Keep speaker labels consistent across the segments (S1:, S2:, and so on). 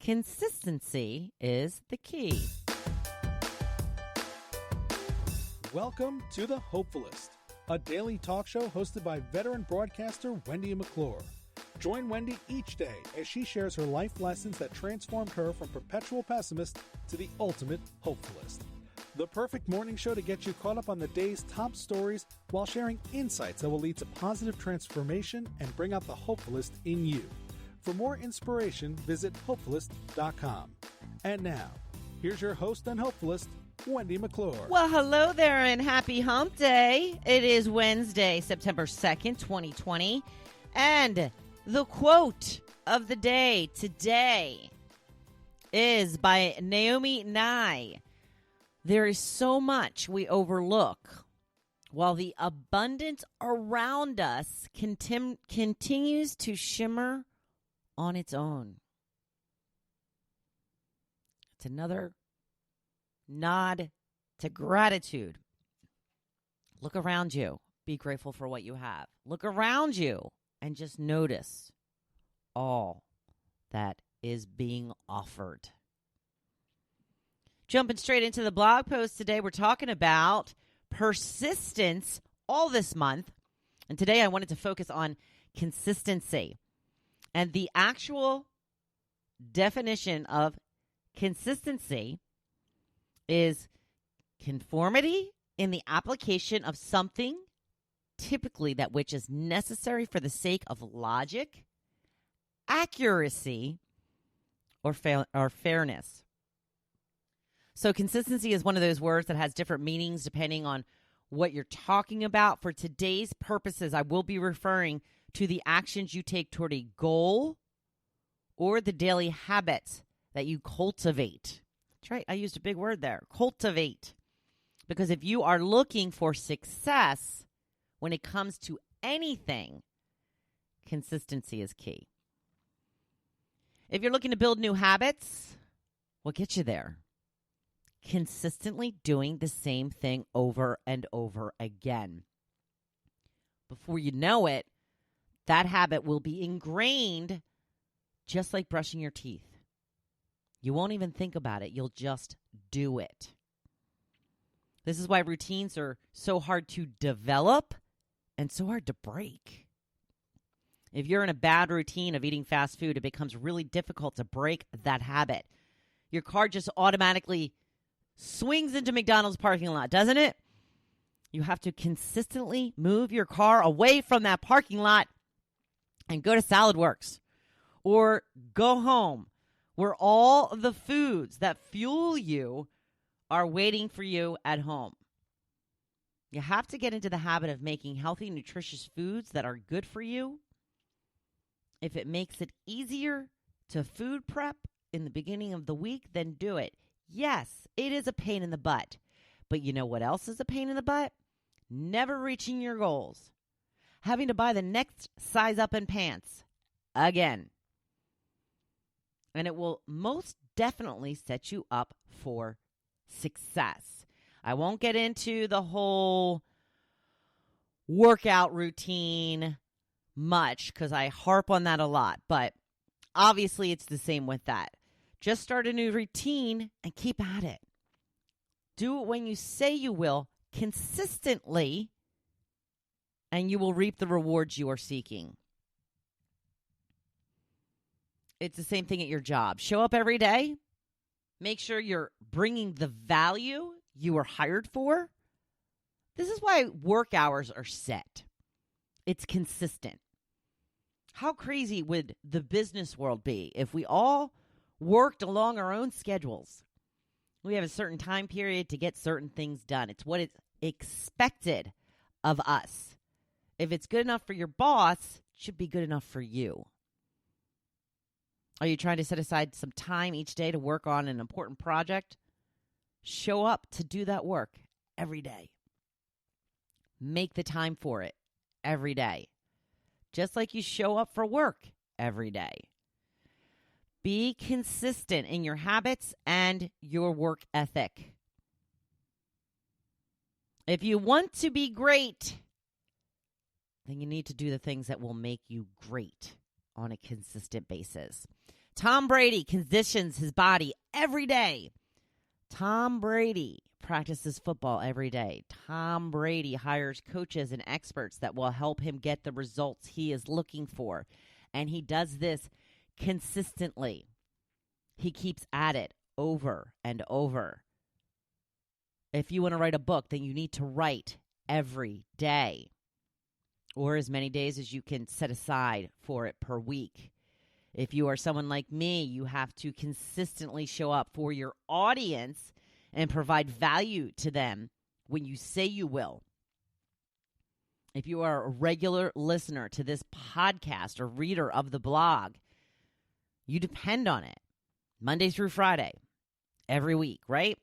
S1: Consistency is the key.
S2: Welcome to the Hopefulist, a daily talk show hosted by veteran broadcaster Wendy McClure. Join Wendy each day as she shares her life lessons that transformed her from perpetual pessimist to the ultimate hopefulist. The perfect morning show to get you caught up on the day's top stories while sharing insights that will lead to positive transformation and bring out the hopefulist in you. For more inspiration, visit Hopefulist.com. And now, here's your host and hopefulist, Wendy McClure.
S1: Well, hello there and happy hump day. It is Wednesday, September 2nd, 2020. And the quote of the day today is by Naomi Nye. There is so much we overlook while the abundance around us continues to shimmer on its own. It's another nod to gratitude. Look around you. Be grateful for what you have. Look around you and just notice all that is being offered. Jumping straight into the blog post today, we're talking about persistence all this month. And today I wanted to focus on consistency. And the actual definition of consistency is conformity in the application of something, typically that which is necessary for the sake of logic, accuracy, or fairness. So consistency is one of those words that has different meanings depending on what you're talking about. For today's purposes, I will be referring to the actions you take toward a goal or the daily habits that you cultivate. That's right. I used a big word there, cultivate. Because if you are looking for success when it comes to anything, consistency is key. If you're looking to build new habits, what gets you there? Consistently doing the same thing over and over again. Before you know it, that habit will be ingrained just like brushing your teeth. You won't even think about it. You'll just do it. This is why routines are so hard to develop and so hard to break. If you're in a bad routine of eating fast food, it becomes really difficult to break that habit. Your car just automatically swings into McDonald's parking lot, doesn't it? You have to consistently move your car away from that parking lot and go to Salad Works or go home where all of the foods that fuel you are waiting for you at home. You have to get into the habit of making healthy, nutritious foods that are good for you. If it makes it easier to food prep in the beginning of the week, then do it. Yes, it is a pain in the butt. But you know what else is a pain in the butt? Never reaching your goals. Having to buy the next size up in pants again. And it will most definitely set you up for success. I won't get into the whole workout routine much because I harp on that a lot. But obviously it's the same with that. Just start a new routine and keep at it. Do it when you say you will, consistently, and you will reap the rewards you are seeking. It's the same thing at your job. Show up every day. Make sure you're bringing the value you were hired for. This is why work hours are set. It's consistent. How crazy would the business world be if we all worked along our own schedules? We have a certain time period to get certain things done. It's what is expected of us. If it's good enough for your boss, it should be good enough for you. Are you trying to set aside some time each day to work on an important project? Show up to do that work every day. Make the time for it every day. Just like you show up for work every day. Be consistent in your habits and your work ethic. If you want to be great, then you need to do the things that will make you great on a consistent basis. Tom Brady conditions his body every day. Tom Brady practices football every day. Tom Brady hires coaches and experts that will help him get the results he is looking for. And he does this consistently. He keeps at it over and over. If you want to write a book, then you need to write every day, or as many days as you can set aside for it per week. If you are someone like me, you have to consistently show up for your audience and provide value to them when you say you will. If you are a regular listener to this podcast or reader of the blog, you depend on it Monday through Friday, every week, right?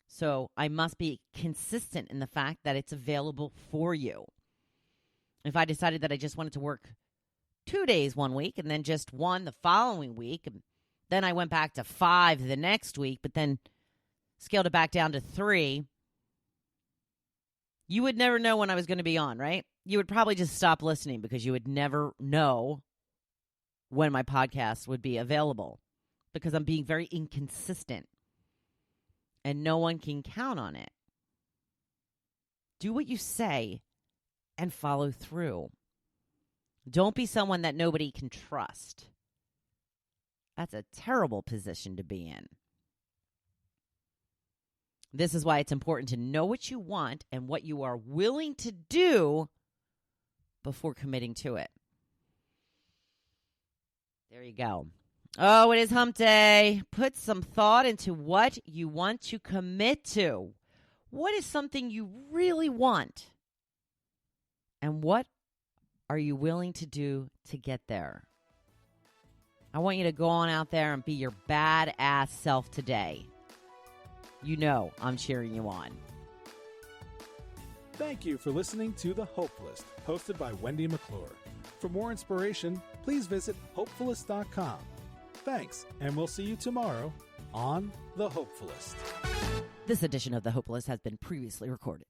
S1: So I must be consistent in the fact that it's available for you. If I decided that I just wanted to work 2 days one week and then just one the following week, and then I went back to 5 the next week, but then scaled it back down to 3, you would never know when I was going to be on, right? You would probably just stop listening because you would never know when my podcast would be available because I'm being very inconsistent and no one can count on it. Do what you say and follow through. Don't be someone that nobody can trust. That's a terrible position to be in. This is why it's important to know what you want and what you are willing to do before committing to it. There you go. Oh, it is hump day. Put some thought into what you want to commit to. What is something you really want? And what are you willing to do to get there? I want you to go on out there and be your badass self today. You know I'm cheering you on.
S2: Thank you for listening to The Hopefulist, hosted by Wendy McClure. For more inspiration, please visit Hopefulist.com. Thanks, and we'll see you tomorrow on The Hopefulist.
S1: This edition of The Hopefulist has been previously recorded.